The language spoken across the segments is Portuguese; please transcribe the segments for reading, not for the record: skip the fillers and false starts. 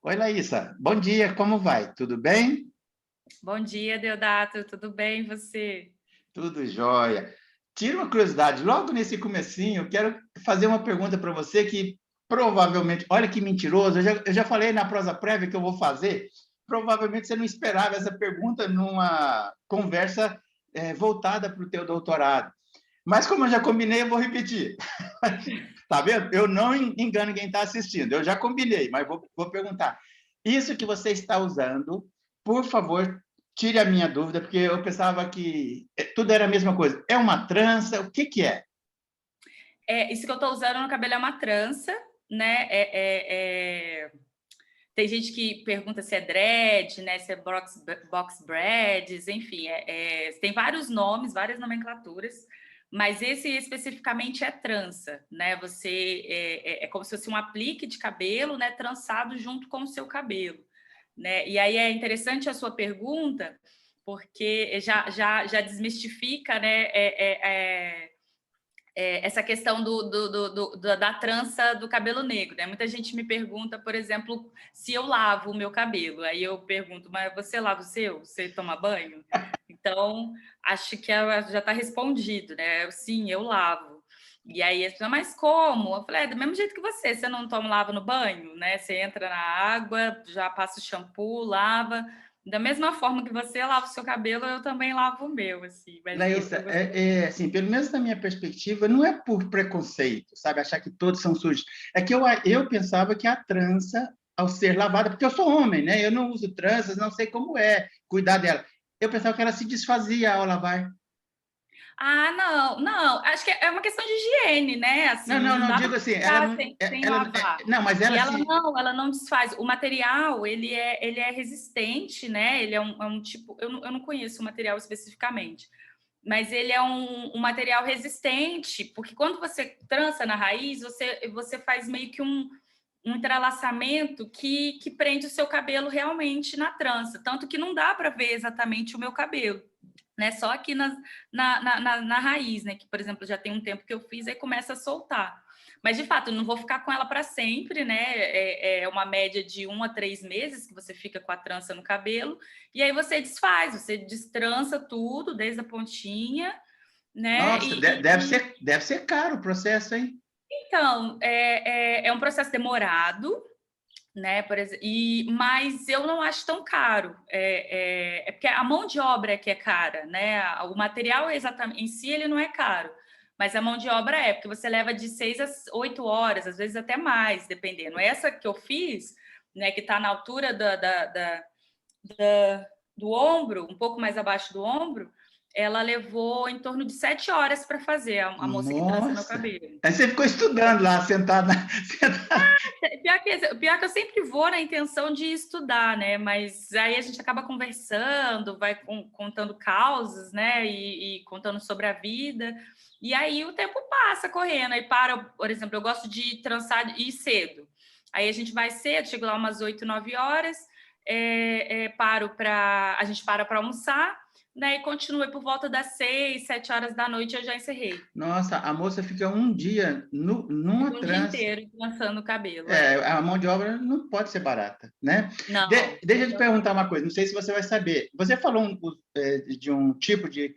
Oi, Laísa. Bom dia, como vai? Tudo bem? Bom dia, Deodato, tudo bem e você? Tudo jóia. Tira uma curiosidade, logo nesse comecinho, eu quero fazer uma pergunta para você que provavelmente, olha que mentiroso, eu já falei na prosa prévia que eu vou fazer, provavelmente você não esperava essa pergunta numa conversa voltada para o teu doutorado. Mas como eu já combinei, eu vou repetir. Tá vendo? Eu não engano quem está assistindo. Eu já combinei, mas vou perguntar. Isso que você está usando, por favor, tire a minha dúvida, porque eu pensava que tudo era a mesma coisa. É uma trança? O que que é? Isso que eu estou usando no cabelo é uma trança, né? Tem gente que pergunta se é dread, né? Se é box braids, enfim, tem vários nomes, várias nomenclaturas, mas esse especificamente é trança, né? É como se fosse um aplique de cabelo, né? Trançado junto com o seu cabelo, né? E aí é interessante a sua pergunta, porque já desmistifica, né? Essa questão da trança do cabelo negro, né? Muita gente me pergunta, por exemplo, se eu lavo o meu cabelo. Aí eu pergunto, mas você lava o seu? Você toma banho? Então, acho que já está respondido, né? Sim, eu lavo. E aí as pessoas, mas como? Eu falei, do mesmo jeito que você não toma lava no banho, né? Você entra na água, já passa o shampoo, lava. Da mesma forma que você lava o seu cabelo, eu também lavo o meu, assim. Mas eu Laísa, gostei. assim, pelo menos na minha perspectiva, não é por preconceito, sabe? Achar que todos são sujos. É que eu pensava que a trança, ao ser lavada, porque eu sou homem, né? Eu não uso tranças, não sei como é cuidar dela. Eu pensava que ela se desfazia ao lavar. Ah, não, não. Acho que é uma questão de higiene, né? Não, Assim, não, não não, dá para digo assim, ela ficar não, sem lavar. não, mas E ela se, ela não desfaz. O material, ele é resistente, né? Ele é um tipo, eu não conheço o material especificamente, mas ele é um material resistente, porque quando você trança na raiz, você faz meio que um entrelaçamento que prende o seu cabelo realmente na trança. Tanto que não dá para ver exatamente o meu cabelo, né? Só aqui na raiz, né? Que, por exemplo, já tem um tempo que eu fiz, aí começa a soltar. Mas, de fato, eu não vou ficar com ela para sempre, né? É uma média de 1 a 3 meses que você fica com a trança no cabelo, e aí você desfaz, você destrança tudo, desde a pontinha, né? nossa, deve ser caro o processo, hein? Então, é um processo demorado, né? Mas eu não acho tão caro. É porque a mão de obra é que é cara, né? O material exatamente em si ele não é caro, mas a mão de obra é, porque você leva de 6 a 8 horas, às vezes até mais, dependendo. Essa que eu fiz, né, que está na altura do ombro, um pouco mais abaixo do ombro, ela levou em torno de 7 horas para fazer, a moça que trança meu Nossa! cabelo. Aí você ficou estudando lá, sentada. Pior que eu sempre vou na intenção de estudar, né? Mas aí a gente acaba conversando, vai contando causas, né? E contando sobre a vida. E aí o tempo passa correndo. Aí para, por exemplo, eu gosto de trançar e ir cedo. Aí a gente vai cedo, chego lá umas 8, 9 horas, a gente para almoçar, né? E continua por volta das 6, 7 horas da noite, eu já encerrei. Nossa, a moça fica um dia numa Fico um dia trança. inteiro trançando o cabelo, É, é. a mão de obra não pode ser barata, né? Não, Deixa eu te perguntar uma coisa, não sei se você vai saber. Você falou de um tipo de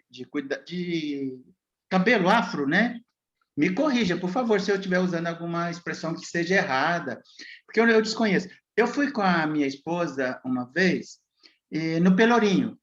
cabelo afro, né? Me corrija, por favor, se eu estiver usando alguma expressão que seja errada, porque eu desconheço. Eu fui com a minha esposa uma vez no Pelourinho,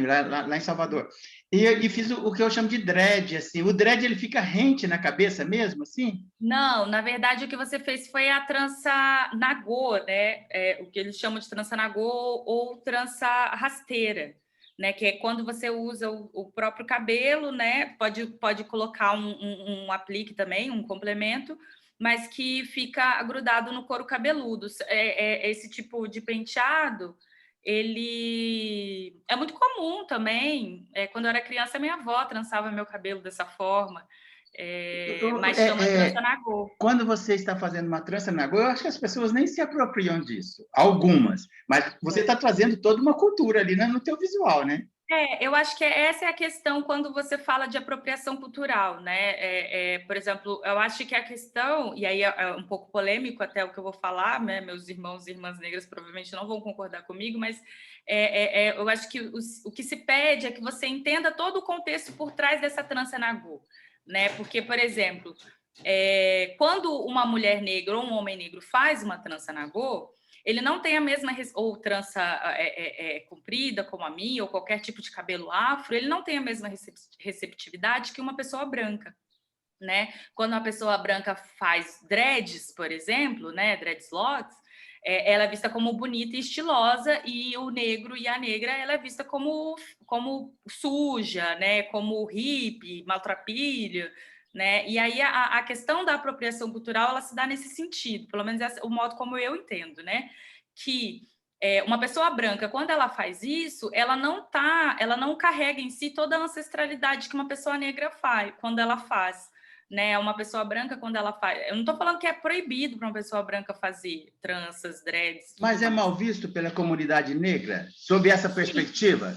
lá em Salvador, e fiz o que eu chamo de dread, assim. O dread ele fica rente na cabeça mesmo, assim? não, na verdade o que você fez foi a trança nagô, né? O que eles chamam de trança nagô ou trança rasteira, né? Que é quando você usa o próprio cabelo, né? Pode colocar um aplique também, um complemento, mas que fica grudado no couro cabeludo. Esse tipo de penteado, ele é muito comum também. Quando eu era criança, minha avó trançava meu cabelo dessa forma. Mas chama trança nagô. Quando você está fazendo uma trança na água, eu acho que as pessoas nem se apropriam disso. Algumas. Mas você está trazendo toda uma cultura ali no teu visual, né? Eu acho que essa é a questão quando você fala de apropriação cultural, né? Por exemplo, eu acho que a questão, e aí é um pouco polêmico até o que eu vou falar, né? Meus irmãos e irmãs negras provavelmente não vão concordar comigo, mas eu acho que o que se pede é que você entenda todo o contexto por trás dessa trança nagô, né? Porque, por exemplo, quando uma mulher negra ou um homem negro faz uma trança nagô, ele não tem a mesma, ou trança comprida como a minha, ou qualquer tipo de cabelo afro, ele não tem a mesma receptividade que uma pessoa branca, né? Quando uma pessoa branca faz dreads, por exemplo, né, dreadlocks, ela é vista como bonita e estilosa, e o negro e a negra, ela é vista como suja, né, como hippie, maltrapilho, né? E aí a questão da apropriação cultural, ela se dá nesse sentido, pelo menos o modo como eu entendo, né? Que uma pessoa branca, quando ela faz isso, ela não carrega em si toda a ancestralidade que uma pessoa negra faz, quando ela faz, né? Uma pessoa branca, quando ela faz... Eu não estou falando que é proibido para uma pessoa branca fazer tranças, dreads, tudo Mas é mais. mal visto pela comunidade negra, sob essa perspectiva?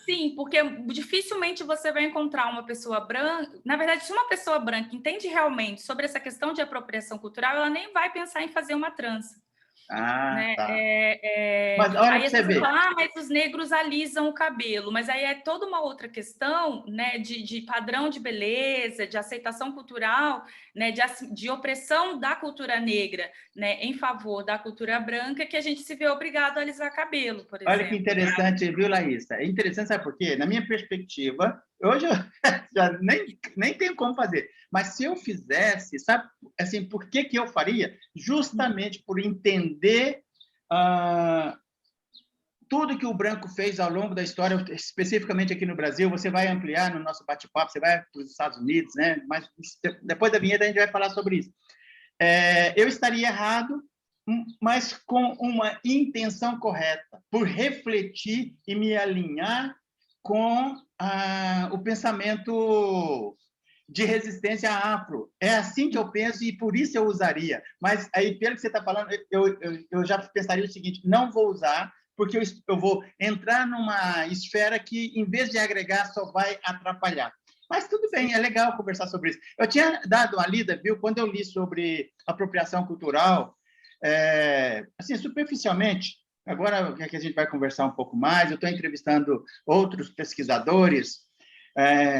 Sim, porque dificilmente você vai encontrar uma pessoa branca. Na verdade, se uma pessoa branca entende realmente sobre essa questão de apropriação cultural, ela nem vai pensar em fazer uma trança, Ah, né? tá. Mas olha Aí para às você vezes você ver. fala, mas os negros alisam o cabelo, mas aí é toda uma outra questão, né, de padrão de beleza, de aceitação cultural, né, de opressão da cultura negra, né, em favor da cultura branca, que a gente se vê obrigado a alisar cabelo, por Olha que exemplo, né? interessante, viu, Laísa? É interessante, sabe por quê? Na minha perspectiva, hoje eu já nem tenho como fazer, mas se eu fizesse, sabe, assim, por que que eu faria? Justamente por entender ah, tudo que o branco fez ao longo da história, especificamente aqui no Brasil. Você vai ampliar no nosso bate-papo, você vai para os Estados Unidos, né? Mas depois da vinheta a gente vai falar sobre isso. Eu estaria errado, mas com uma intenção correta, por refletir e me alinhar com o pensamento de resistência afro. É assim que eu penso e por isso eu usaria. Mas aí, pelo que você está falando, eu já pensaria o seguinte: não vou usar, porque eu vou entrar numa esfera que, em vez de agregar, só vai atrapalhar. Mas tudo bem, é legal conversar sobre isso. Eu tinha dado uma lida, viu, quando eu li sobre apropriação cultural, assim, superficialmente. Agora que a gente vai conversar um pouco mais, eu estou entrevistando outros pesquisadores,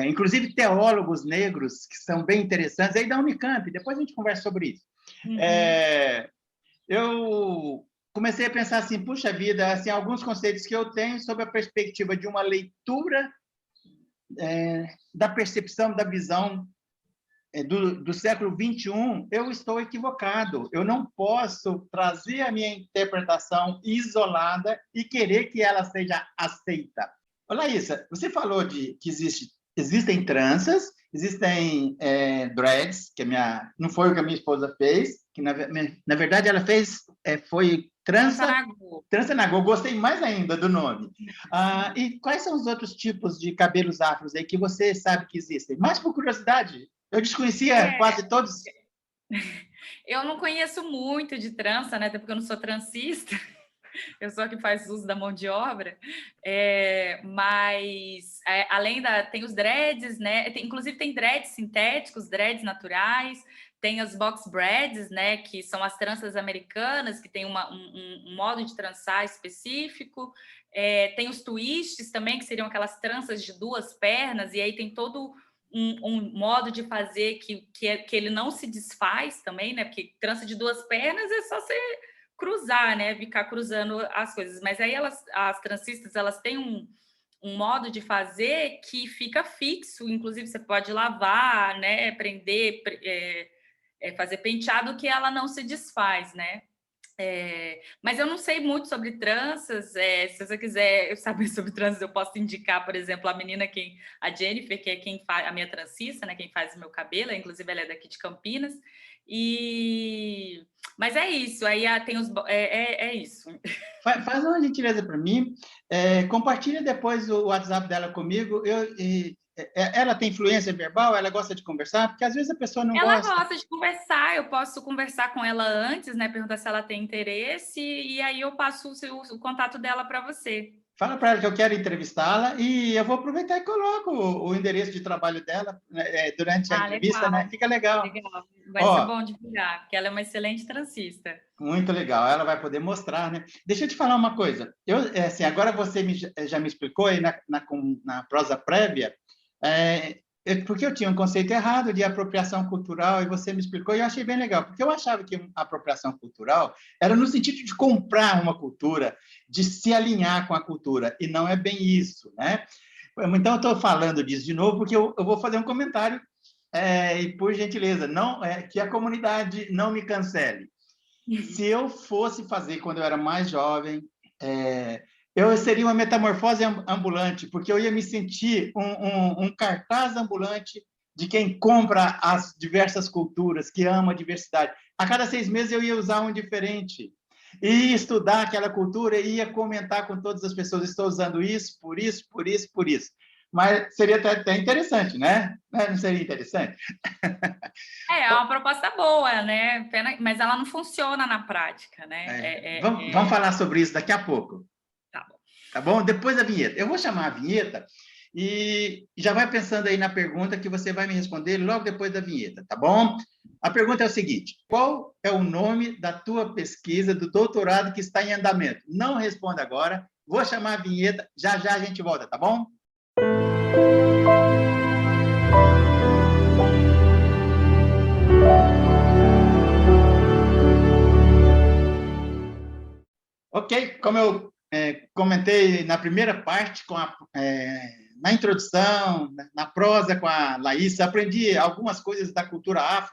inclusive teólogos negros, que são bem interessantes, aí da Unicamp, depois a gente conversa sobre isso. Uhum. Eu comecei a pensar assim, puxa vida, assim, alguns conceitos que eu tenho sob a perspectiva de uma leitura da percepção, da visão do século XXI, eu estou equivocado. Eu não posso trazer a minha interpretação isolada e querer que ela seja aceita. Ô, Laísa, você falou de que existem tranças, existem dreads, que não foi o que a minha esposa fez, que na verdade ela fez, foi trança nagô. Gostei mais ainda do nome. E quais são os outros tipos de cabelos afros aí que você sabe que existem? Mais por curiosidade, eu desconhecia quase todos. Eu não conheço muito de trança, né? Até porque eu não sou transista. Eu sou a que faz uso da mão de obra. Mas, além tem os dreads, né? Inclusive, tem dreads sintéticos, dreads naturais. Tem as box braids, né? Que são as tranças americanas, que tem um modo de trançar específico. Tem os twists também, que seriam aquelas tranças de duas pernas. E aí tem todo um modo de fazer que ele não se desfaz também, né? Porque trança de duas pernas é só você cruzar, né? Ficar cruzando as coisas. Mas aí as transistas, elas têm um modo de fazer que fica fixo. Inclusive, você pode lavar, né? Prender, fazer penteado, que ela não se desfaz, né? Mas eu não sei muito sobre tranças. Se você quiser saber sobre tranças, eu posso indicar, por exemplo, a Jennifer, que é quem faz a minha transista, né? Quem faz o meu cabelo. Inclusive, ela é daqui de Campinas. Mas é isso. Aí tem os isso. Faz uma gentileza para mim. Compartilha depois o WhatsApp dela comigo. Ela tem fluência verbal? Ela gosta de conversar? Porque às vezes a pessoa não gosta. Ela gosta de conversar. Eu posso conversar com ela antes, né? Perguntar se ela tem interesse, e aí eu passo o contato dela para você. Fala para ela que eu quero entrevistá-la e eu vou aproveitar e coloco o endereço de trabalho dela, né, durante a Ah, entrevista, né? legal, Fica legal. legal. Vai ser Ó, bom divulgar, porque ela é uma excelente transista. muito legal, ela vai poder mostrar, né? Deixa eu te falar uma coisa. Assim, agora você já me explicou aí na prosa prévia, porque eu tinha um conceito errado de apropriação cultural e você me explicou e eu achei bem legal, porque eu achava que a apropriação cultural era no sentido de comprar uma cultura, de se alinhar com a cultura, e não é bem isso, né? Então, eu estou falando disso de novo porque eu vou fazer um comentário, e por gentileza, não, que a comunidade não me cancele. Se eu fosse fazer quando eu era mais jovem, eu seria uma metamorfose ambulante, porque eu ia me sentir um cartaz ambulante de quem compra as diversas culturas, que ama a diversidade. A cada 6 meses eu ia usar um diferente. E estudar aquela cultura e ia comentar com todas as pessoas: estou usando isso, por isso, por isso, por isso. Mas seria até interessante, né? Não seria interessante? É uma proposta boa, né? Mas ela não funciona na prática, né? Vamos falar sobre isso daqui a pouco. Tá bom. Tá bom? Depois da vinheta. Eu vou chamar a vinheta e já vai pensando aí na pergunta que você vai me responder logo depois da vinheta, tá bom? A pergunta é o seguinte: qual é o nome da tua pesquisa do doutorado que está em andamento? Não responda agora. Vou chamar a vinheta, já já a gente volta, tá bom? Ok, como eu comentei na primeira parte, na introdução, na prosa com a Laísa, aprendi algumas coisas da cultura afro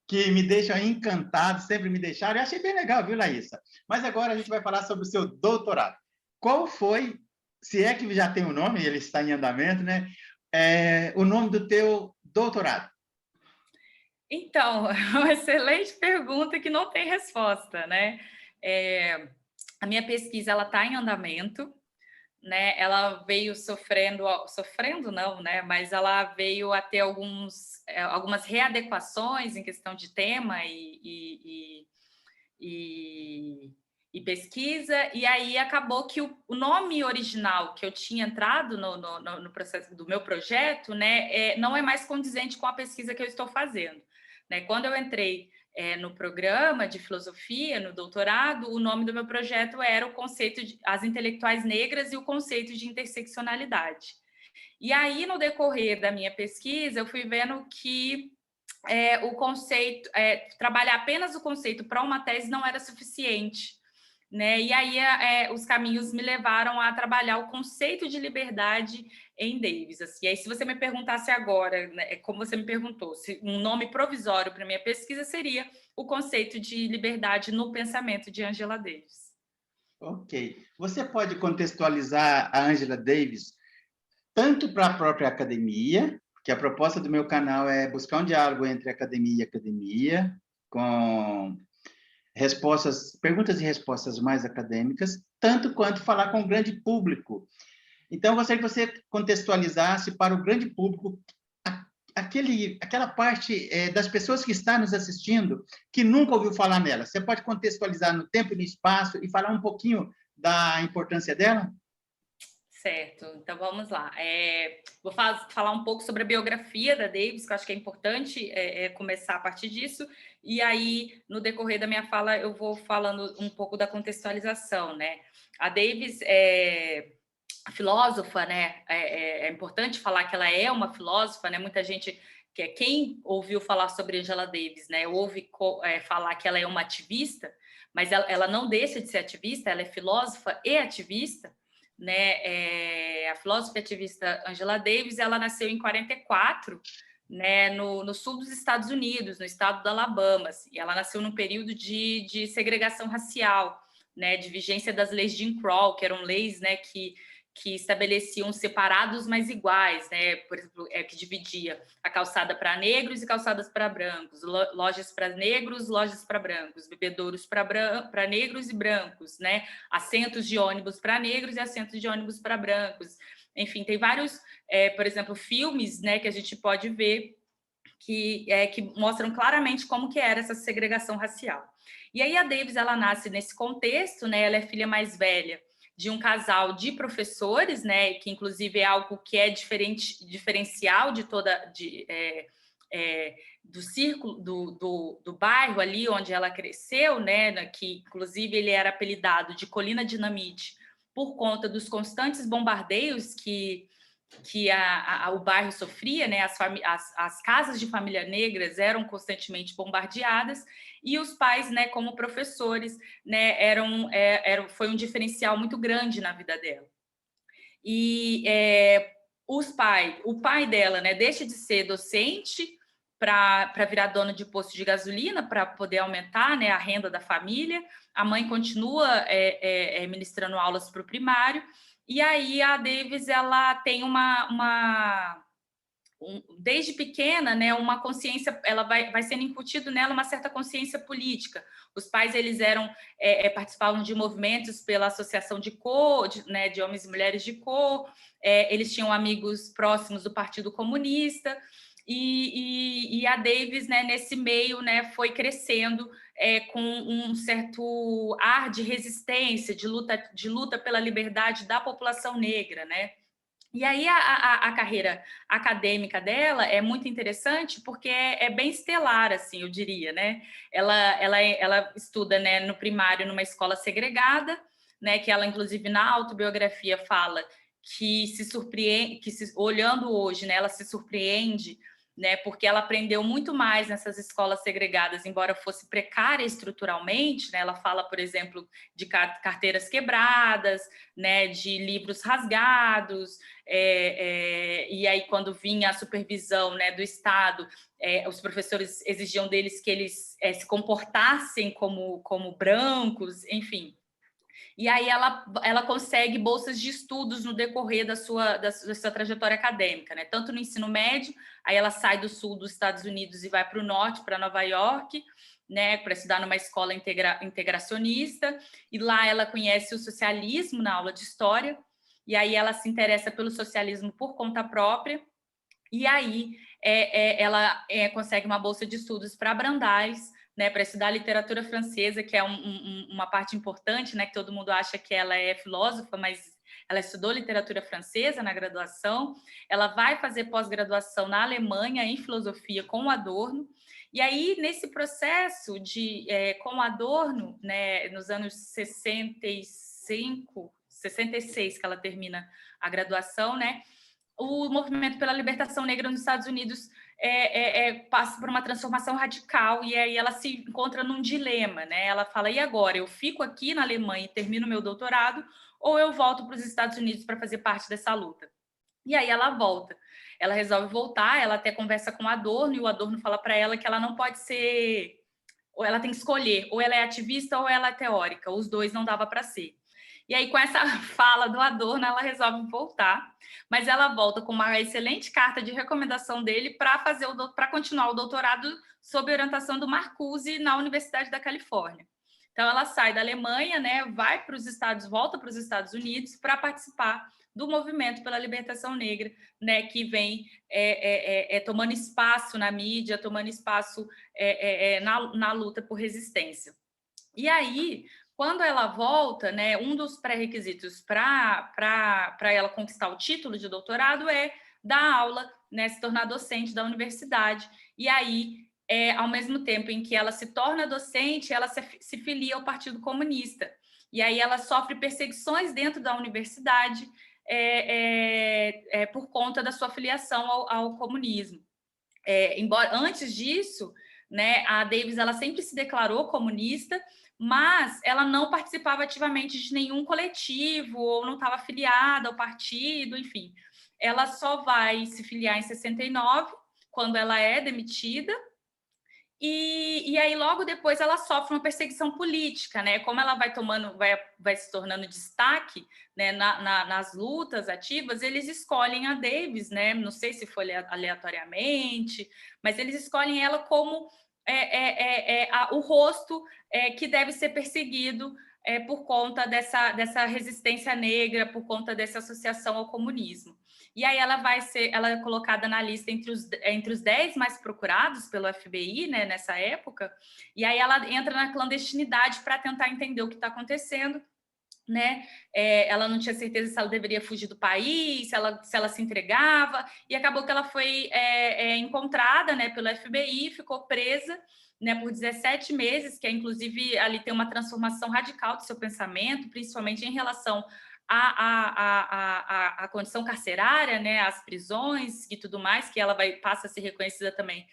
que me deixam encantado, sempre me deixaram, e achei bem legal, viu, Laísa? Mas agora a gente vai falar sobre o seu doutorado. Qual foi, se é que já tem o nome, ele está em andamento, né? O nome do teu doutorado? Então, é uma excelente pergunta que não tem resposta, né? A minha pesquisa ela está em andamento, né? Ela veio sofrendo não, né? Mas ela veio a ter algumas readequações em questão de tema e pesquisa, e aí acabou que o nome original que eu tinha entrado no processo do meu projeto, né, não é mais condizente com a pesquisa que eu estou fazendo. Né? Quando eu entrei no programa de filosofia, no doutorado, o nome do meu projeto era o conceito de as intelectuais negras e o conceito de interseccionalidade. E aí, no decorrer da minha pesquisa, eu fui vendo que o conceito, trabalhar apenas o conceito para uma tese não era suficiente. Né? E aí os caminhos me levaram a trabalhar o conceito de liberdade em Davis. Assim. E aí, se você me perguntasse agora, né, como você me perguntou, se um nome provisório para minha pesquisa seria o conceito de liberdade no pensamento de Angela Davis. Ok. Você pode contextualizar a Angela Davis tanto para a própria academia, que a proposta do meu canal é buscar um diálogo entre academia, com perguntas e respostas mais acadêmicas, tanto quanto falar com o grande público. Então, eu gostaria que você contextualizasse para o grande público aquela parte das pessoas que estão nos assistindo que nunca ouviu falar nela. Você pode contextualizar no tempo e no espaço e falar um pouquinho da importância dela? Certo, então vamos lá. Vou falar um pouco sobre a biografia da Davis, que eu acho que é importante começar a partir disso, e aí, no decorrer da minha fala, eu vou falando um pouco da contextualização, né? A Davis é filósofa, né? É importante falar que ela é uma filósofa, né? Muita gente, quem ouviu falar sobre Angela Davis, né? Ouve falar que ela é uma ativista, mas ela não deixa de ser ativista, ela é filósofa e ativista, né? A filósofa e ativista Angela Davis, ela nasceu em 44, né, no sul dos Estados Unidos, no estado do Alabama, assim, e ela nasceu num período de segregação racial, né, de vigência das leis de Jim Crow, que eram leis, né, que estabeleciam separados, mas iguais, né? Por exemplo, que dividia a calçada para negros e calçadas para brancos, lojas para negros, lojas para brancos, bebedouros para negros e brancos, né? Assentos de ônibus para negros e assentos de ônibus para brancos. Enfim, tem vários, por exemplo, filmes, né, que a gente pode ver que mostram claramente como que era essa segregação racial. E aí a Davis, ela nasce nesse contexto, né? Ela é filha mais velha de um casal de professores, né, que inclusive é algo que é diferencial de do círculo do bairro ali onde ela cresceu, né, que inclusive ele era apelidado de Colina Dinamite por conta dos constantes bombardeios que o bairro sofria, né? As casas de família negras eram constantemente bombardeadas e os pais, né, como professores, né, foi um diferencial muito grande na vida dela. E o pai dela, né, deixa de ser docente para virar dono de posto de gasolina, para poder aumentar, né, a renda da família. A mãe continua ministrando aulas para o primário. E aí a Davis, ela tem desde pequena, né, uma consciência, ela vai sendo incutido nela uma certa consciência política. Os pais, eles participavam de movimentos pela associação de cor, né, de homens e mulheres de cor, eles tinham amigos próximos do Partido Comunista, e a Davis, né, nesse meio, né, foi crescendo com um certo ar de resistência, de luta pela liberdade da população negra, né? E aí a carreira acadêmica dela é muito interessante porque é bem estelar, assim, eu diria, né? Ela estuda, né, no primário numa escola segregada, né? Que ela, inclusive, na autobiografia fala que se surpreende, olhando hoje, né, ela se surpreende, né, porque ela aprendeu muito mais nessas escolas segregadas, embora fosse precária estruturalmente, né? Ela fala, por exemplo, de carteiras quebradas, né, de livros rasgados, e aí quando vinha a supervisão, né, do Estado, os professores exigiam deles que eles se comportassem como brancos, enfim. E aí ela consegue bolsas de estudos no decorrer da sua trajetória acadêmica, né? Tanto no ensino médio, aí ela sai do sul dos Estados Unidos e vai para o norte, para Nova York, né, para estudar numa escola integracionista, e lá ela conhece o socialismo na aula de história, e aí ela se interessa pelo socialismo por conta própria, e aí ela consegue uma bolsa de estudos para Brandeis, né, para estudar literatura francesa, que é uma parte importante, né, que todo mundo acha que ela é filósofa, mas ela estudou literatura francesa na graduação. Ela vai fazer pós-graduação na Alemanha em filosofia com Adorno. E aí, nesse processo com Adorno, né, nos anos 65, 66, que ela termina a graduação, né, o movimento pela libertação negra nos Estados Unidos passa por uma transformação radical, e aí ela se encontra num dilema, né? Ela fala, e agora? Eu fico aqui na Alemanha e termino meu doutorado, ou eu volto para os Estados Unidos para fazer parte dessa luta? E aí ela volta. Ela resolve voltar, ela até conversa com o Adorno, e o Adorno fala para ela que ela não pode ser... Ou ela tem que escolher, ou ela é ativista ou ela é teórica. Os dois não dava para ser. E aí, com essa fala do Adorno, ela resolve voltar, mas ela volta com uma excelente carta de recomendação dele para continuar o doutorado sob orientação do Marcuse na Universidade da Califórnia. Então, ela sai da Alemanha, né, volta para os Estados Unidos para participar do movimento pela libertação negra, né, que vem tomando espaço na mídia, tomando espaço na luta por resistência. E aí, quando ela volta, né, um dos pré-requisitos para ela conquistar o título de doutorado é dar aula, né, se tornar docente da universidade. E aí, ao mesmo tempo em que ela se torna docente, ela se filia ao Partido Comunista. E aí ela sofre perseguições dentro da universidade por conta da sua filiação ao comunismo. Embora antes disso, né, a Davis ela sempre se declarou comunista, mas ela não participava ativamente de nenhum coletivo ou não estava afiliada ao partido, enfim. Ela só vai se filiar em 69, quando ela é demitida, e aí logo depois ela sofre uma perseguição política, né? Como ela vai se tornando destaque, né, nas lutas ativas, eles escolhem a Davis, né? Não sei se foi aleatoriamente, mas eles escolhem ela como o rosto que deve ser perseguido por conta dessa resistência negra, por conta dessa associação ao comunismo. E aí ela é colocada na lista entre os 10 mais procurados pelo FBI, né, nessa época, e aí ela entra na clandestinidade para tentar entender o que está acontecendo. né? Ela não tinha certeza se ela deveria fugir do país, se ela se entregava, e acabou que ela foi encontrada, né, pelo FBI, ficou presa, né, por 17 meses, que é, inclusive, ali tem uma transformação radical do seu pensamento, principalmente em relação à condição carcerária, né, às prisões e tudo mais, que ela passa a ser reconhecida também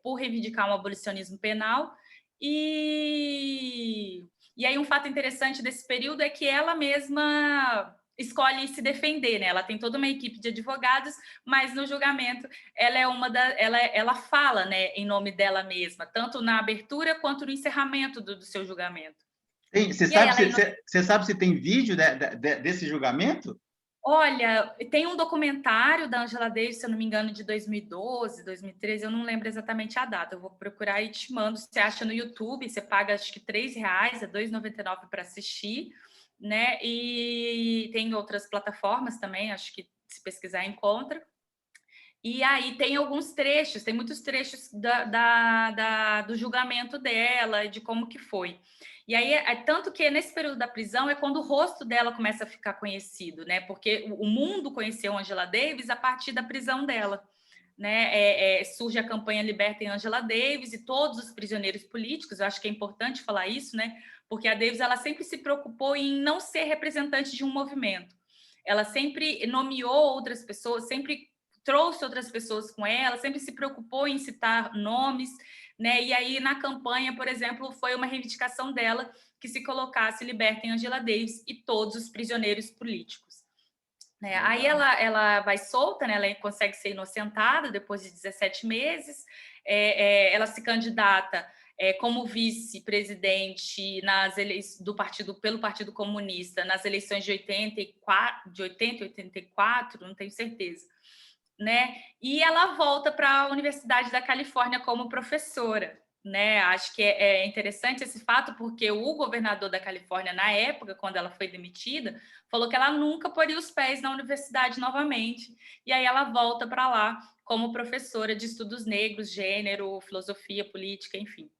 por reivindicar um abolicionismo penal. E aí um fato interessante desse período é que ela mesma escolhe se defender, né? Ela tem toda uma equipe de advogados, mas no julgamento ela ela fala, né, em nome dela mesma, tanto na abertura quanto no encerramento do seu julgamento. Você sabe se tem vídeo desse julgamento? Olha, tem um documentário da Angela Davis, se eu não me engano, de 2012, 2013, eu não lembro exatamente a data, eu vou procurar e te mando. Você acha no YouTube, você paga acho que R$3, é R$2,99 para assistir, né? E tem outras plataformas também, acho que se pesquisar encontra. E aí tem alguns trechos, tem muitos trechos do julgamento dela, de como que foi. E aí, tanto que nesse período da prisão é quando o rosto dela começa a ficar conhecido, né? Porque o mundo conheceu Angela Davis a partir da prisão dela, né? Surge a campanha Libertem Angela Davis e todos os prisioneiros políticos, eu acho que é importante falar isso, né? Porque a Davis, ela sempre se preocupou em não ser representante de um movimento. Ela sempre nomeou outras pessoas, sempre trouxe outras pessoas com ela, sempre se preocupou em citar nomes, né? E aí, na campanha, por exemplo, foi uma reivindicação dela que se colocasse Libertem Angela Davis e todos os prisioneiros políticos. Né? Aí ela vai solta, né? Ela consegue ser inocentada depois de 17 meses, ela se candidata como vice-presidente pelo Partido Comunista nas eleições de 80 e 84, não tenho certeza. Né? E ela volta para a Universidade da Califórnia como professora, né? Acho que é interessante esse fato, porque o governador da Califórnia, na época, quando ela foi demitida, falou que ela nunca poria os pés na universidade novamente. E aí ela volta para lá como professora de estudos negros, gênero, filosofia, política, enfim.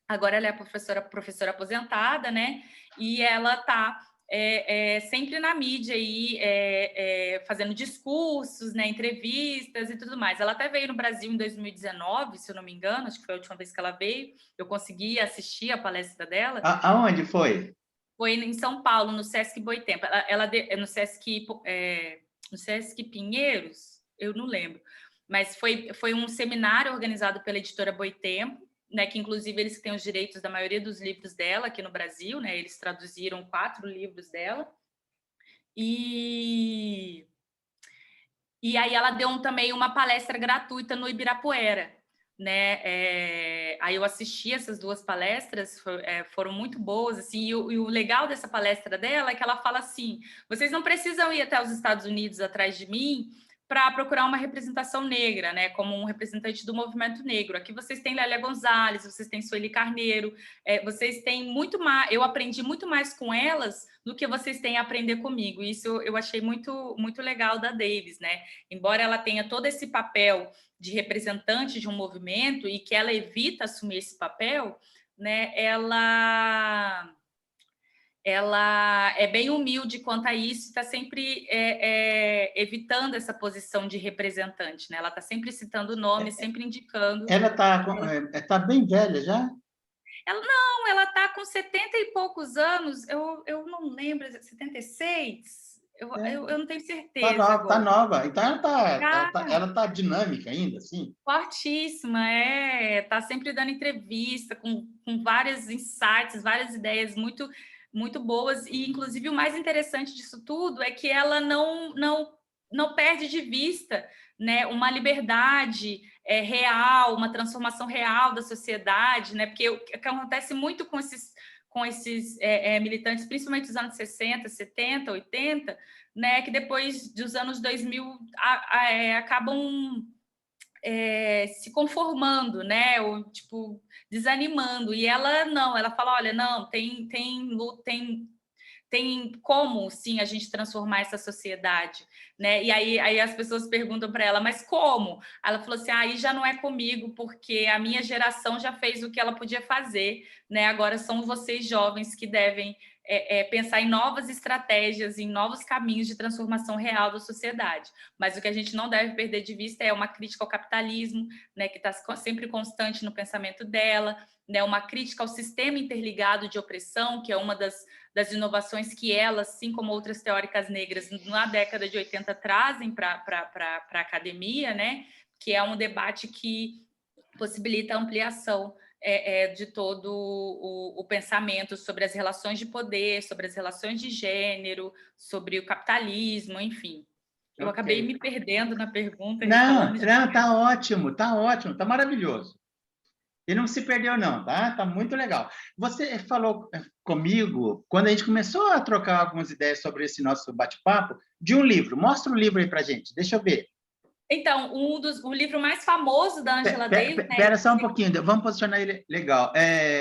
Agora ela é professora aposentada, né? E ela está sempre na mídia aí, fazendo discursos, né, entrevistas e tudo mais. Ela até veio no Brasil em 2019, se eu não me engano, acho que foi a última vez que ela veio. Eu consegui assistir a palestra dela. Aonde foi? Foi em São Paulo, no Sesc Boitempo. No Sesc Pinheiros, eu não lembro. Mas foi um seminário organizado pela editora Boitempo, né, que inclusive eles têm os direitos da maioria dos livros dela aqui no Brasil, né, eles traduziram 4 livros dela, e aí ela deu também uma palestra gratuita no Ibirapuera, né, aí eu assisti essas 2 palestras, foram muito boas, assim, e o legal dessa palestra dela é que ela fala assim, vocês não precisam ir até os Estados Unidos atrás de mim para procurar uma representação negra, né, como um representante do movimento negro. Aqui vocês têm Lélia Gonzalez, vocês têm Sueli Carneiro, vocês têm muito mais, eu aprendi muito mais com elas do que vocês têm a aprender comigo. Isso eu achei muito, muito legal da Davis, né? Embora ela tenha todo esse papel de representante de um movimento e que ela evita assumir esse papel, né, ela é bem humilde quanto a isso, está sempre evitando essa posição de representante, né? Ela está sempre citando o nome, sempre indicando. Ela está bem velha já? Ela está com 70 e poucos anos, eu não lembro, 76? Eu não tenho certeza. Está nova. Então ela tá dinâmica ainda, assim? Fortíssima, está sempre dando entrevista, com vários insights, várias ideias muito, muito boas, e inclusive o mais interessante disso tudo é que ela não perde de vista, né, uma liberdade real, uma transformação real da sociedade, né, porque o que acontece muito com esses militantes, principalmente dos anos 60, 70, 80, né, que depois dos anos 2000 acabam se conformando, né? Ou tipo desanimando. E ela não, ela fala, olha, não, tem como sim a gente transformar essa sociedade, né? E aí as pessoas perguntam para ela, mas como? Ela falou assim, aí já não é comigo, porque a minha geração já fez o que ela podia fazer, né? Agora são vocês jovens que devem pensar em novas estratégias, em novos caminhos de transformação real da sociedade. Mas o que a gente não deve perder de vista é uma crítica ao capitalismo, né, que está sempre constante no pensamento dela, né, uma crítica ao sistema interligado de opressão, que é uma das inovações que ela, assim como outras teóricas negras, na década de 80 trazem para a academia, né, que é um debate que possibilita a ampliação de todo o pensamento sobre as relações de poder, sobre as relações de gênero, sobre o capitalismo, enfim. Eu acabei me perdendo na pergunta. Não, tá ótimo, tá maravilhoso. E não se perdeu não, tá? Tá muito legal. Você falou comigo, quando a gente começou a trocar algumas ideias sobre esse nosso bate-papo, de um livro. Mostra o livro aí pra gente, deixa eu ver. Então, o livro mais famoso da Angela Davis... Espera só um pouquinho, vamos posicionar ele legal.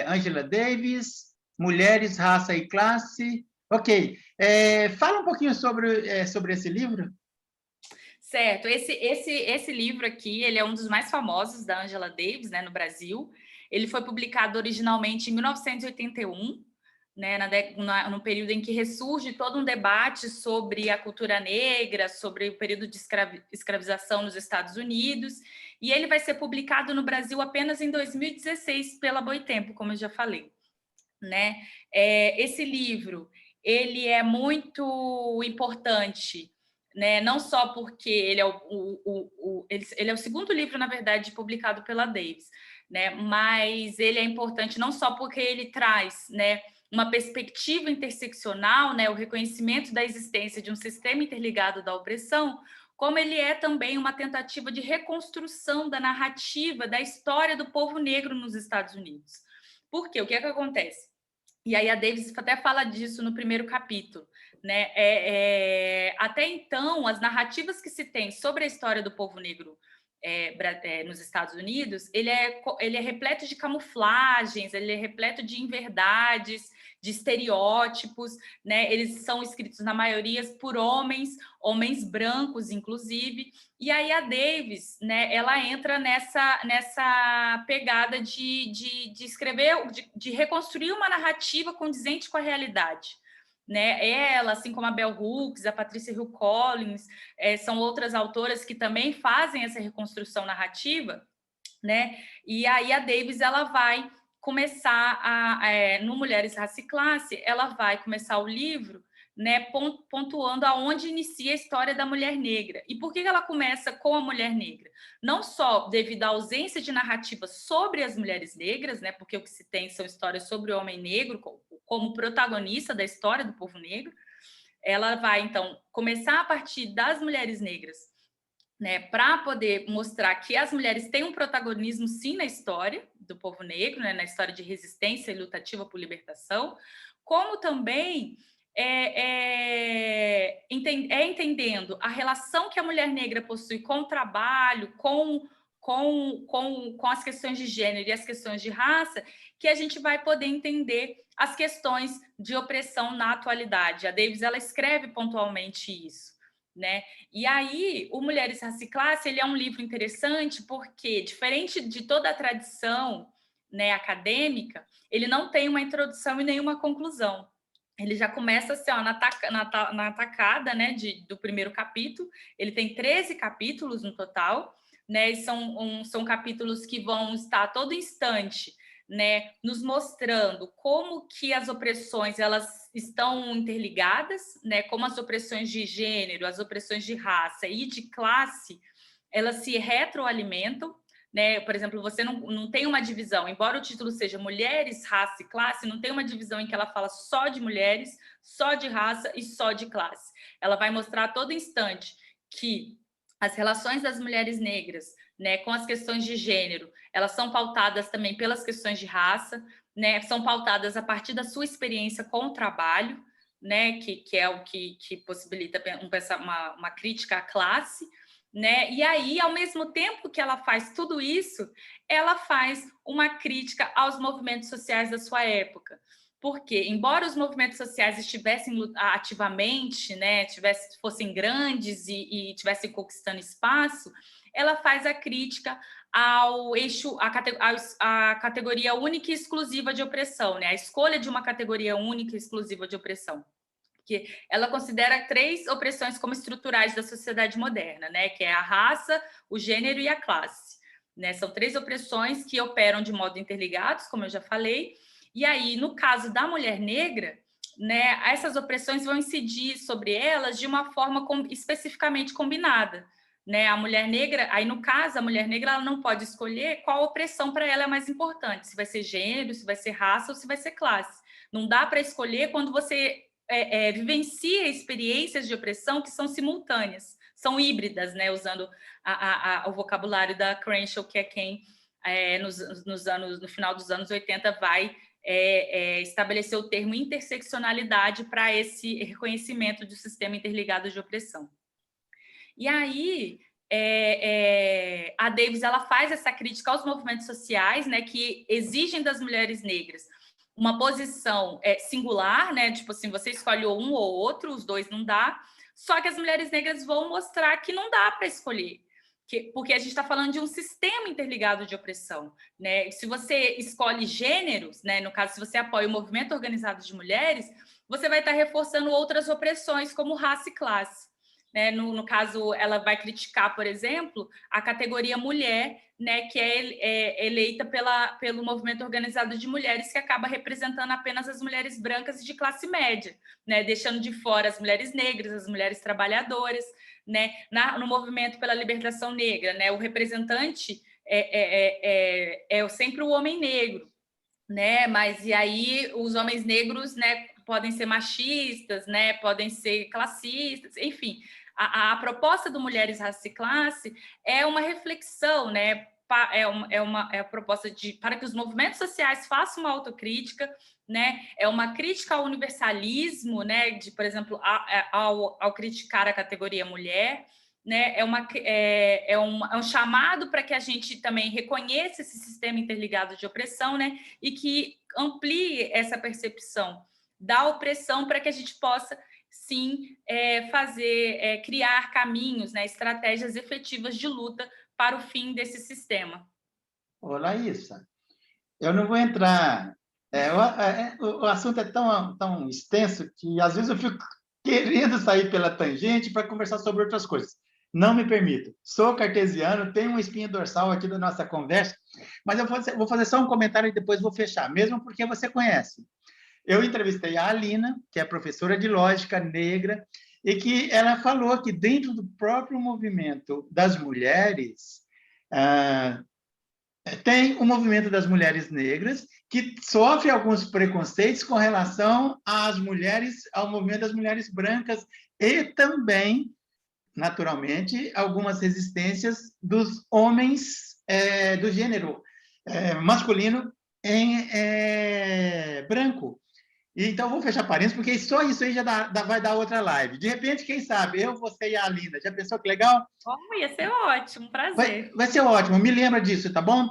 Angela Davis, Mulheres, Raça e Classe. Ok. Fala um pouquinho sobre esse livro. Certo. Esse livro aqui, ele é um dos mais famosos da Angela Davis, né, no Brasil. Ele foi publicado originalmente em 1981, né, no período em que ressurge todo um debate sobre a cultura negra, sobre o período de escravização nos Estados Unidos, e ele vai ser publicado no Brasil apenas em 2016 pela Boitempo, como eu já falei, né? Esse livro, ele é muito importante, né? Não só porque ele é o segundo livro, na verdade, publicado pela Davis, né? Mas ele é importante não só porque ele traz, né, uma perspectiva interseccional, né, o reconhecimento da existência de um sistema interligado da opressão, como ele é também uma tentativa de reconstrução da narrativa da história do povo negro nos Estados Unidos. Por quê? O que é que acontece? E aí a Davis até fala disso no primeiro capítulo, né? Até então, as narrativas que se tem sobre a história do povo negro nos Estados Unidos, ele é repleto de camuflagens, ele é repleto de inverdades, de estereótipos, né? Eles são escritos, na maioria, por homens brancos, inclusive. E aí a Davis, né, ela entra nessa pegada de escrever, de reconstruir uma narrativa condizente com a realidade. Né? Ela, assim como a Bell Hooks, a Patricia Hill Collins, são outras autoras que também fazem essa reconstrução narrativa, né? E aí a Davis, ela vai começar no Mulheres, Raça e Classe, ela vai começar o livro, né, pontuando aonde inicia a história da mulher negra. E por que ela começa com a mulher negra? Não só devido à ausência de narrativa sobre as mulheres negras, né, porque o que se tem são histórias sobre o homem negro como protagonista da história do povo negro. Ela vai, então, começar a partir das mulheres negras, né, para poder mostrar que as mulheres têm um protagonismo, sim, na história do povo negro, né, na história de resistência e lutativa por libertação, como também entendendo a relação que a mulher negra possui com o trabalho, com as questões de gênero e as questões de raça, que a gente vai poder entender as questões de opressão na atualidade. A Davis, ela escreve pontualmente isso, né? E aí, o Mulheres, Raça e Classe, ele é um livro interessante porque, diferente de toda a tradição, né, acadêmica, ele não tem uma introdução e nenhuma conclusão. Ele já começa assim, ó, na atacada, né, do primeiro capítulo. Ele tem 13 capítulos no total, né, e são capítulos que vão estar a todo instante, né, nos mostrando como que as opressões elas estão interligadas, né, como as opressões de gênero, as opressões de raça e de classe, elas se retroalimentam, né? Por exemplo, você não tem uma divisão, embora o título seja Mulheres, Raça e Classe, não tem uma divisão em que ela fala só de mulheres, só de raça e só de classe. Ela vai mostrar a todo instante que as relações das mulheres negras, né, com as questões de gênero, elas são pautadas também pelas questões de raça, né, são pautadas a partir da sua experiência com o trabalho, né, que é o que possibilita uma crítica à classe, né? E aí, ao mesmo tempo que ela faz tudo isso, ela faz uma crítica aos movimentos sociais da sua época. Porque, embora os movimentos sociais estivessem ativamente, né, fossem grandes e estivessem conquistando espaço, ela faz a crítica ao eixo, a categoria única e exclusiva de opressão, né? A escolha de uma categoria única e exclusiva de opressão. Porque ela considera 3 opressões como estruturais da sociedade moderna, né? Que é a raça, o gênero e a classe. Né? São 3 opressões que operam de modo interligados, como eu já falei. E aí, no caso da mulher negra, né, essas opressões vão incidir sobre elas de uma forma especificamente combinada. Né? A mulher negra, aí no caso, a mulher negra ela não pode escolher qual opressão para ela é mais importante, se vai ser gênero, se vai ser raça ou se vai ser classe. Não dá para escolher quando você vivencia experiências de opressão que são simultâneas, são híbridas, né? Usando o vocabulário da Crenshaw, que é quem no final dos anos 80 vai estabelecer o termo interseccionalidade para esse reconhecimento do sistema interligado de opressão. E aí, a Davis ela faz essa crítica aos movimentos sociais, né, que exigem das mulheres negras uma posição singular, né, tipo assim, você escolhe um ou outro, os dois não dá, só que as mulheres negras vão mostrar que não dá para escolher, porque a gente está falando de um sistema interligado de opressão, né? Se você escolhe gêneros, né, no caso, se você apoia o movimento organizado de mulheres, você vai estar reforçando outras opressões, como raça e classe. Né? No caso, ela vai criticar, por exemplo, a categoria mulher, né, que é eleita pelo movimento organizado de mulheres, que acaba representando apenas as mulheres brancas e de classe média, né, deixando de fora as mulheres negras, as mulheres trabalhadoras. Né, no movimento pela libertação negra, né, o representante é sempre o homem negro, né? Mas e aí os homens negros, né, podem ser machistas, né, podem ser classistas, enfim. A proposta do Mulheres, Raça e Classe é uma reflexão, né? É a proposta para que os movimentos sociais façam uma autocrítica, né? É uma crítica ao universalismo, né? Por exemplo, ao criticar a categoria mulher, né? É um chamado para que a gente também reconheça esse sistema interligado de opressão, né? E que amplie essa percepção da opressão para que a gente possa sim criar caminhos, né, estratégias efetivas de luta para o fim desse sistema. Ô, Laísa, eu não vou entrar... o assunto é tão extenso que, às vezes, eu fico querendo sair pela tangente para conversar sobre outras coisas. Não me permito. Sou cartesiano, tenho uma espinha dorsal aqui da nossa conversa, mas eu vou fazer só um comentário e depois vou fechar, mesmo porque você conhece. Eu entrevistei a Alina, que é professora de lógica negra, e que ela falou que dentro do próprio movimento das mulheres, tem o movimento das mulheres negras, que sofre alguns preconceitos com relação às mulheres, ao movimento das mulheres brancas, e também, naturalmente, algumas resistências dos homens do gênero masculino branco. Então, vou fechar parênteses, porque só isso aí já vai dar outra live. De repente, quem sabe, eu, você e a Alina. Já pensou que legal? Oh, ia ser ótimo, prazer. Vai ser ótimo, me lembra disso, tá bom?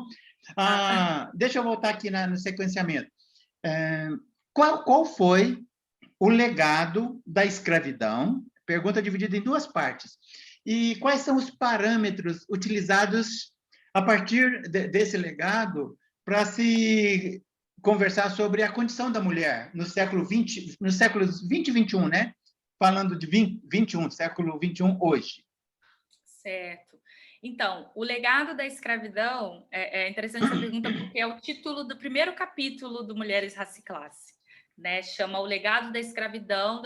Deixa eu voltar aqui no sequenciamento. Qual foi o legado da escravidão? Pergunta dividida em 2 partes. E quais são os parâmetros utilizados a partir desse legado para se conversar sobre a condição da mulher no século XX, nos séculos 20 e 21, né? Falando de 21, século 21 hoje. Certo. Então, o legado da escravidão, é interessante essa pergunta, porque é o título do primeiro capítulo do Mulheres, Raça e Classe, né? Chama O Legado da Escravidão,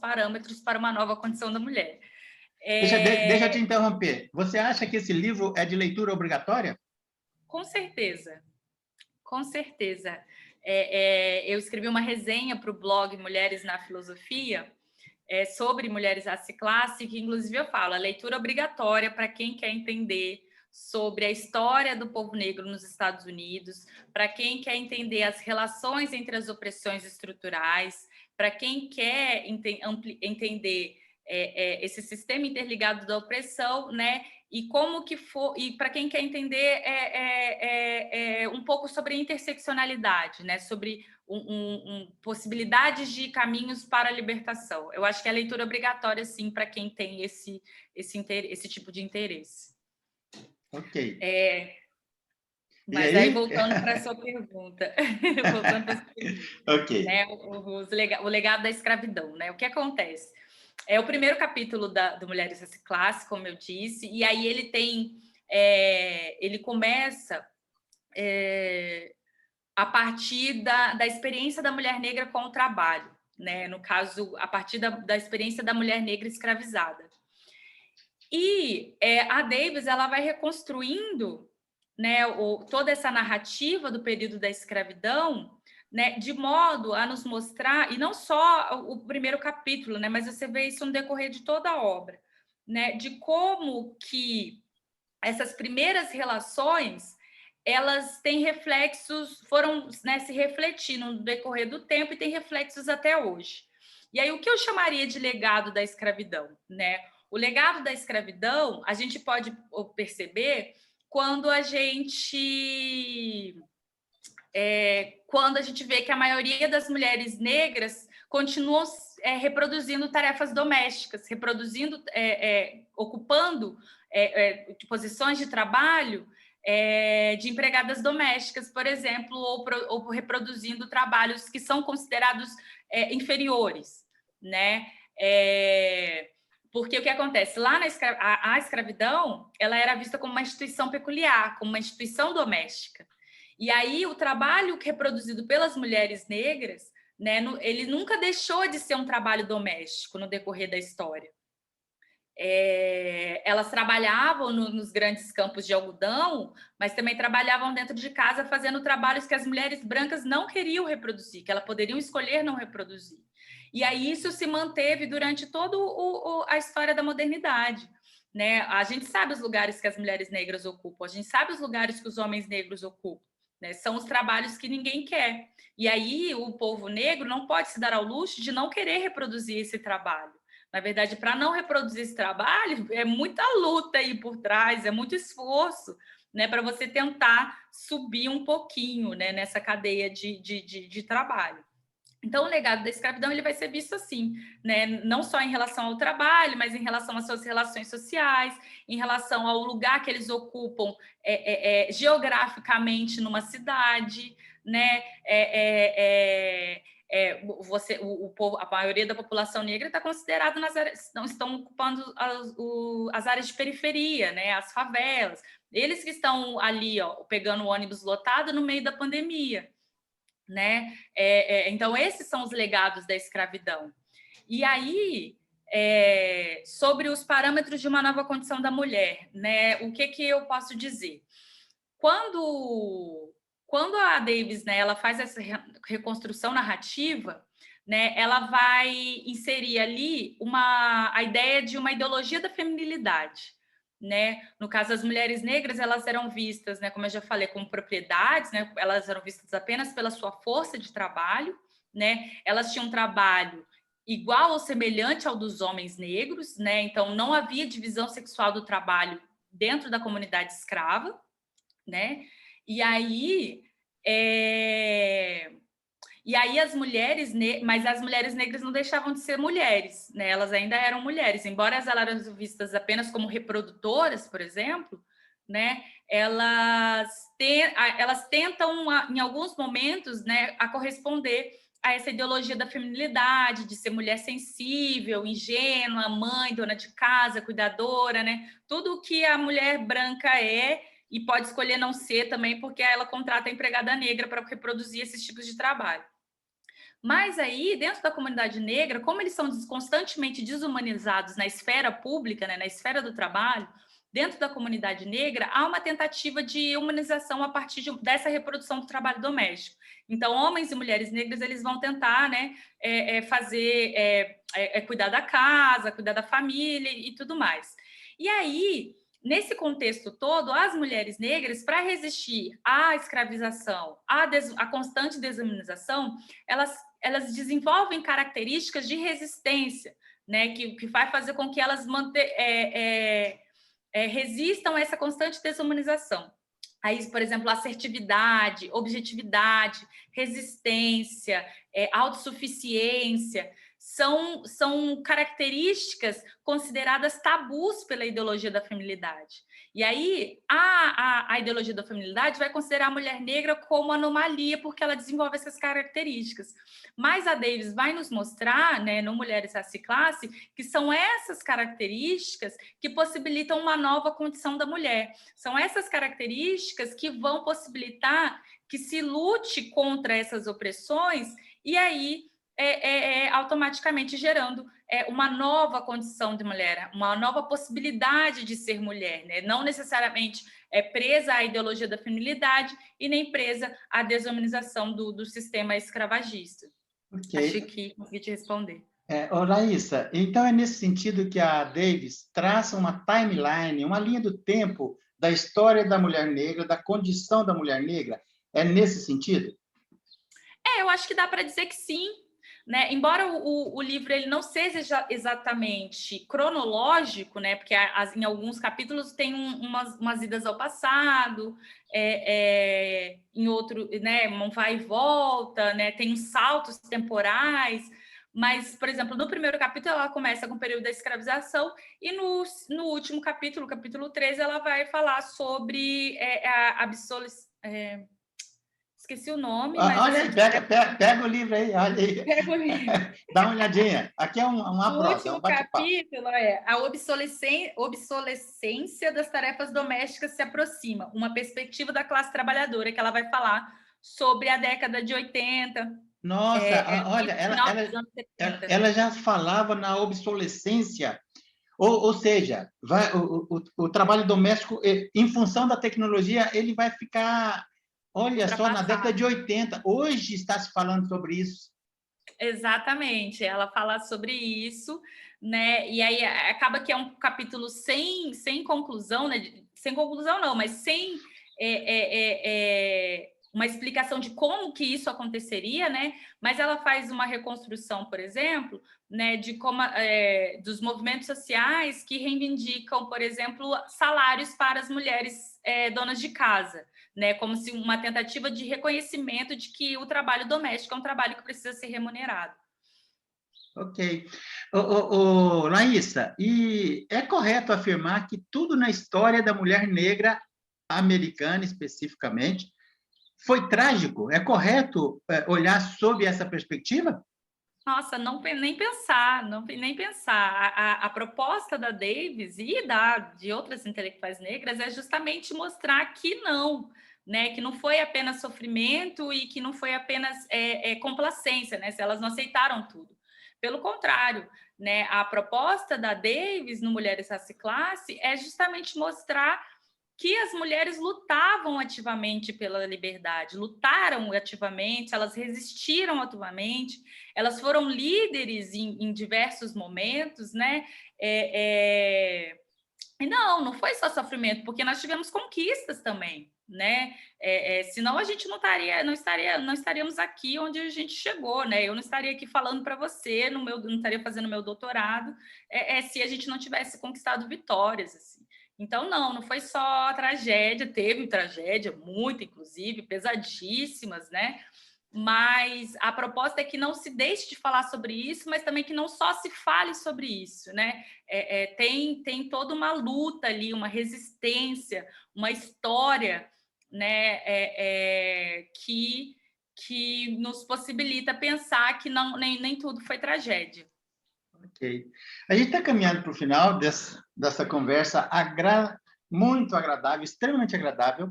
parâmetros para uma nova condição da mulher. Deixa eu te interromper. Você acha que esse livro é de leitura obrigatória? Com certeza. Com certeza. Eu escrevi uma resenha para o blog Mulheres na Filosofia sobre Mulheres, Raça e Classe, que inclusive eu falo, a leitura obrigatória para quem quer entender sobre a história do povo negro nos Estados Unidos, para quem quer entender as relações entre as opressões estruturais, para quem quer entender esse sistema interligado da opressão, né? E como que for, e para quem quer entender um pouco sobre a interseccionalidade, né? Sobre possibilidades de caminhos para a libertação. Eu acho que é a leitura obrigatória, sim, para quem tem esse tipo de interesse. Ok. Mas aí, voltando para a sua pergunta, Ok. né, o legado da escravidão, né? O que acontece? É o primeiro capítulo do Mulheres Recicladas, como eu disse, e aí ele começa a partir da experiência da mulher negra com o trabalho, né? No caso, a partir da experiência da mulher negra escravizada. E a Davis, ela vai reconstruindo, né, toda essa narrativa do período da escravidão, né, de modo a nos mostrar, e não só o primeiro capítulo, né, mas você vê isso no decorrer de toda a obra, né, de como que essas primeiras relações, elas têm reflexos, foram, né, se refletindo no decorrer do tempo e têm reflexos até hoje. E aí, o que eu chamaria de legado da escravidão, né? O legado da escravidão, a gente pode perceber quando a gente vê que a maioria das mulheres negras continuam reproduzindo tarefas domésticas, ocupando posições de trabalho de empregadas domésticas, por exemplo, ou reproduzindo trabalhos que são considerados inferiores, né? Porque o que acontece? Lá a escravidão, ela era vista como uma instituição peculiar, como uma instituição doméstica. E aí o trabalho reproduzido pelas mulheres negras, né, ele nunca deixou de ser um trabalho doméstico no decorrer da história. Elas trabalhavam nos grandes campos de algodão, mas também trabalhavam dentro de casa fazendo trabalhos que as mulheres brancas não queriam reproduzir, que elas poderiam escolher não reproduzir. E aí isso se manteve durante toda a história da modernidade. Né? A gente sabe os lugares que as mulheres negras ocupam, a gente sabe os lugares que os homens negros ocupam. Né? São os trabalhos que ninguém quer. E aí o povo negro não pode se dar ao luxo de não querer reproduzir esse trabalho. Na verdade, para não reproduzir esse trabalho, é muita luta aí por trás, é muito esforço, né, para você tentar subir um pouquinho, né, nessa cadeia de trabalho. Então, o legado da escravidão ele vai ser visto assim, né? Não só em relação ao trabalho, mas em relação às suas relações sociais, em relação ao lugar que eles ocupam geograficamente numa cidade, né? O povo, a maioria da população negra está considerada nas áreas, não estão ocupando as áreas de periferia, né? As favelas. Eles que estão ali, ó, pegando o ônibus lotado no meio da pandemia. Né? Então, esses são os legados da escravidão. E aí, sobre os parâmetros de uma nova condição da mulher, né? O que eu posso dizer? Quando a Davis, né, ela faz essa reconstrução narrativa, né, ela vai inserir ali a ideia de uma ideologia da feminilidade. Né? No caso, as mulheres negras, elas eram vistas, né, como eu já falei, como propriedades, né? Elas eram vistas apenas pela sua força de trabalho, né? Elas tinham um trabalho igual ou semelhante ao dos homens negros, né? Então, não havia divisão sexual do trabalho dentro da comunidade escrava, né? E aí mas as mulheres negras não deixavam de ser mulheres, né? Elas ainda eram mulheres, embora elas eram vistas apenas como reprodutoras, por exemplo, né? Elas tentam, em alguns momentos, né, a corresponder a essa ideologia da feminilidade, de ser mulher sensível, ingênua, mãe, dona de casa, cuidadora, né? Tudo o que a mulher branca e pode escolher não ser também, porque ela contrata a empregada negra para reproduzir esses tipos de trabalho. Mas aí, dentro da comunidade negra, como eles são constantemente desumanizados na esfera pública, né, na esfera do trabalho, dentro da comunidade negra, há uma tentativa de humanização a partir dessa reprodução do trabalho doméstico. Então, homens e mulheres negras, eles vão tentar, né, cuidar da casa, cuidar da família e tudo mais. E aí, nesse contexto todo, as mulheres negras, para resistir à escravização, à constante desumanização, elas desenvolvem características de resistência, né, que vai fazer com que elas resistam a essa constante desumanização. Aí, por exemplo, assertividade, objetividade, resistência, autossuficiência são características consideradas tabus pela ideologia da feminilidade. E aí, a ideologia da feminilidade vai considerar a mulher negra como anomalia, porque ela desenvolve essas características. Mas a Davis vai nos mostrar, né, no Mulheres, Raça e Classe, que são essas características que possibilitam uma nova condição da mulher. São essas características que vão possibilitar que se lute contra essas opressões e aí automaticamente gerando uma nova condição de mulher, uma nova possibilidade de ser mulher, né? Não necessariamente presa à ideologia da feminilidade e nem presa à desumanização do sistema escravagista. Okay. Acho que consegui te responder. Laísa, então é nesse sentido que a Davis traça uma timeline, uma linha do tempo da história da mulher negra, da condição da mulher negra? É nesse sentido? Eu acho que dá para dizer que sim. Né? Embora o livro ele não seja exatamente cronológico, né? Porque em alguns capítulos tem umas idas ao passado, em outro, né? Um vai e volta, né? Tem uns saltos temporais, mas, por exemplo, no primeiro capítulo ela começa com o período da escravização e no último capítulo, capítulo 13, ela vai falar sobre a absolvição. Esqueci o nome, mas... Olha aí, pega o livro aí, olha aí. Pega o livro. Dá uma olhadinha. Aqui é uma O prosa, é último um bate-papo. capítulo é a obsolescência das tarefas domésticas se aproxima, uma perspectiva da classe trabalhadora, que ela vai falar sobre a década de 80. Nossa, olha, final dos anos 70. ela já falava na obsolescência, ou seja, o trabalho doméstico, em função da tecnologia, ele vai ficar, olha só, na década de 80. Hoje está se falando sobre isso. Exatamente, ela fala sobre isso, né? E aí acaba que é um capítulo sem conclusão, né? Sem conclusão não, mas sem uma explicação de como que isso aconteceria, né? Mas ela faz uma reconstrução, por exemplo, né, de como dos movimentos sociais que reivindicam, por exemplo, salários para as mulheres donas de casa, né, como se uma tentativa de reconhecimento de que o trabalho doméstico é um trabalho que precisa ser remunerado. Ok. Laísa, e é correto afirmar que tudo na história da mulher negra americana, especificamente, foi trágico? É correto olhar sob essa perspectiva? Nossa, nem pensar, nem pensar. A proposta da Davis e de outras intelectuais negras é justamente mostrar que não, né? Que não foi apenas sofrimento e que não foi apenas complacência, né? Se elas não aceitaram tudo. Pelo contrário, né? A proposta da Davis no Mulheres, Raça e Classe é justamente mostrar que as mulheres lutavam ativamente pela liberdade, lutaram ativamente, elas resistiram ativamente, elas foram líderes em diversos momentos, né? E não foi só sofrimento, porque nós tivemos conquistas também, né? Senão a gente não estaríamos aqui onde a gente chegou, né? Eu não estaria aqui falando para você, não estaria fazendo meu doutorado, se a gente não tivesse conquistado vitórias, assim. Então, não foi só tragédia, teve tragédia, muito, inclusive, pesadíssimas, né? Mas a proposta é que não se deixe de falar sobre isso, mas também que não só se fale sobre isso, né? Tem toda uma luta ali, uma resistência, uma história, né? Que nos possibilita pensar que nem tudo foi tragédia. Ok. A gente está caminhando para o final dessa conversa muito agradável, extremamente agradável,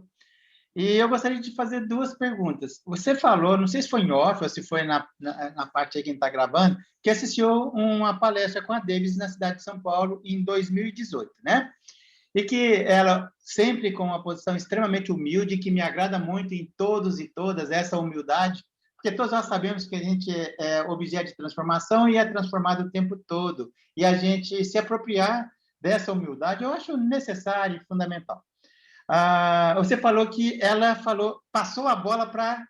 e eu gostaria de fazer duas perguntas. Você falou, não sei se foi em off ou se foi na parte aí que a gente está gravando, que assistiu uma palestra com a Davis na cidade de São Paulo em 2018, né? E que ela sempre com uma posição extremamente humilde, que me agrada muito em todos e todas, essa humildade, porque todos nós sabemos que a gente é objeto de transformação e é transformado o tempo todo. E a gente se apropriar dessa humildade, eu acho necessário e fundamental. Você falou que ela passou a bola para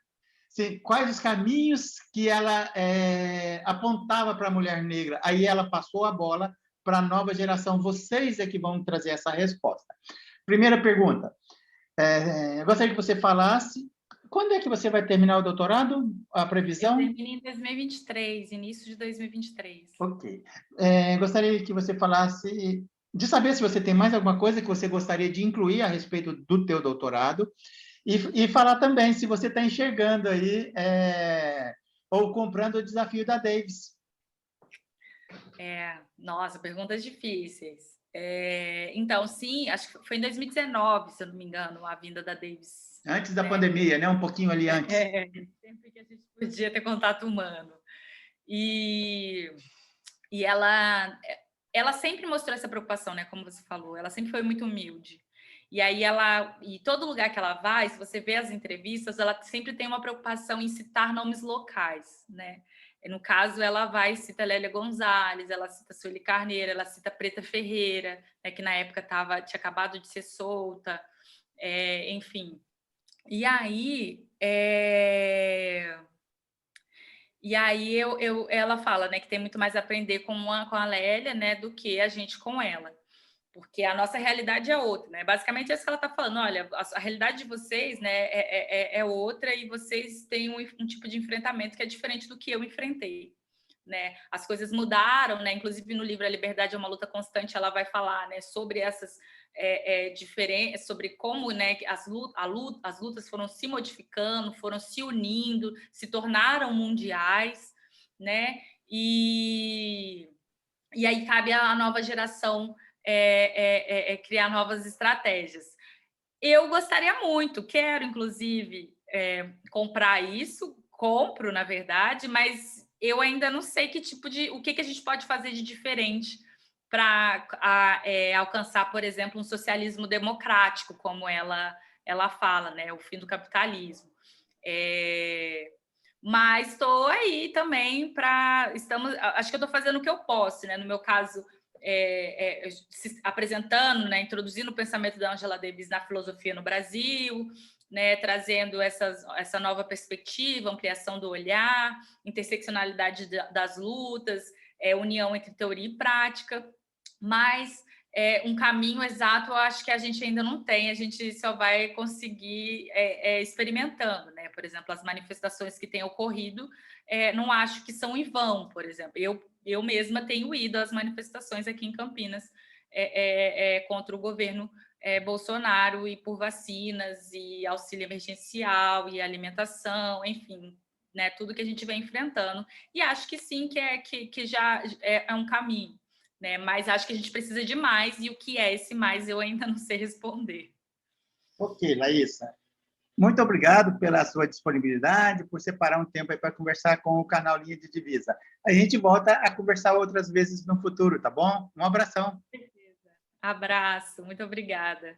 quais os caminhos que ela apontava para a mulher negra. Aí ela passou a bola para a nova geração. Vocês é que vão trazer essa resposta. Primeira pergunta. Eu gostaria que você falasse Quando é que você vai terminar o doutorado? A Eu previsão? termino em 2023, início de 2023. Ok. Gostaria que você falasse, de saber se você tem mais alguma coisa que você gostaria de incluir a respeito do teu doutorado, e falar também se você está enxergando aí, ou comprando o desafio da Davis. Nossa, perguntas difíceis. Então, sim, acho que foi em 2019, se eu não me engano, a vinda da Davis, Antes da né? pandemia, né? Um pouquinho ali antes. Sempre que a gente podia ter contato humano. E ela sempre mostrou essa preocupação, né? Como você falou, ela sempre foi muito humilde. E aí e todo lugar que ela vai, se você vê as entrevistas, ela sempre tem uma preocupação em citar nomes locais, né? No caso, ela vai cita Lélia Gonzalez, ela cita Sueli Carneiro, ela cita Preta Ferreira, né, que na época tinha acabado de ser solta, enfim. E aí, ela fala, né, que tem muito mais a aprender com a Lélia, né, do que a gente com ela. Porque a nossa realidade é outra, né? Basicamente é isso que ela está falando. Olha, a realidade de vocês, né, é outra, e vocês têm um tipo de enfrentamento que é diferente do que eu enfrentei, né? As coisas mudaram, né? Inclusive no livro A Liberdade é uma Luta Constante, ela vai falar, né, sobre essas diferenças, sobre como, né, as lutas foram se modificando, foram se unindo, se tornaram mundiais, né? E aí cabe à nova geração criar novas estratégias. Eu gostaria muito, quero, inclusive, comprar isso, compro, na verdade, mas eu ainda não sei o que a gente pode fazer de diferente para alcançar, por exemplo, um socialismo democrático, como ela fala, né? O fim do capitalismo. Mas estou aí também acho que eu estou fazendo o que eu posso, né? No meu caso, apresentando, né, introduzindo o pensamento da Angela Davis na filosofia no Brasil, né, trazendo essa nova perspectiva, ampliação do olhar, interseccionalidade das lutas, união entre teoria e prática, mas um caminho exato eu acho que a gente ainda não tem, a gente só vai conseguir experimentando, né? Por exemplo, as manifestações que têm ocorrido, não acho que são em vão, por exemplo. Eu mesma tenho ido às manifestações aqui em Campinas contra o governo Bolsonaro, e por vacinas, e auxílio emergencial, e alimentação, enfim, né, tudo que a gente vem enfrentando. E acho que sim, que já é um caminho, né? Mas acho que a gente precisa de mais, e o que é esse mais eu ainda não sei responder. Ok, Laísa. Muito obrigado pela sua disponibilidade, por separar um tempo aí para conversar com o canal Linha de Divisa. A gente volta a conversar outras vezes no futuro, tá bom? Um abração. Abraço, muito obrigada.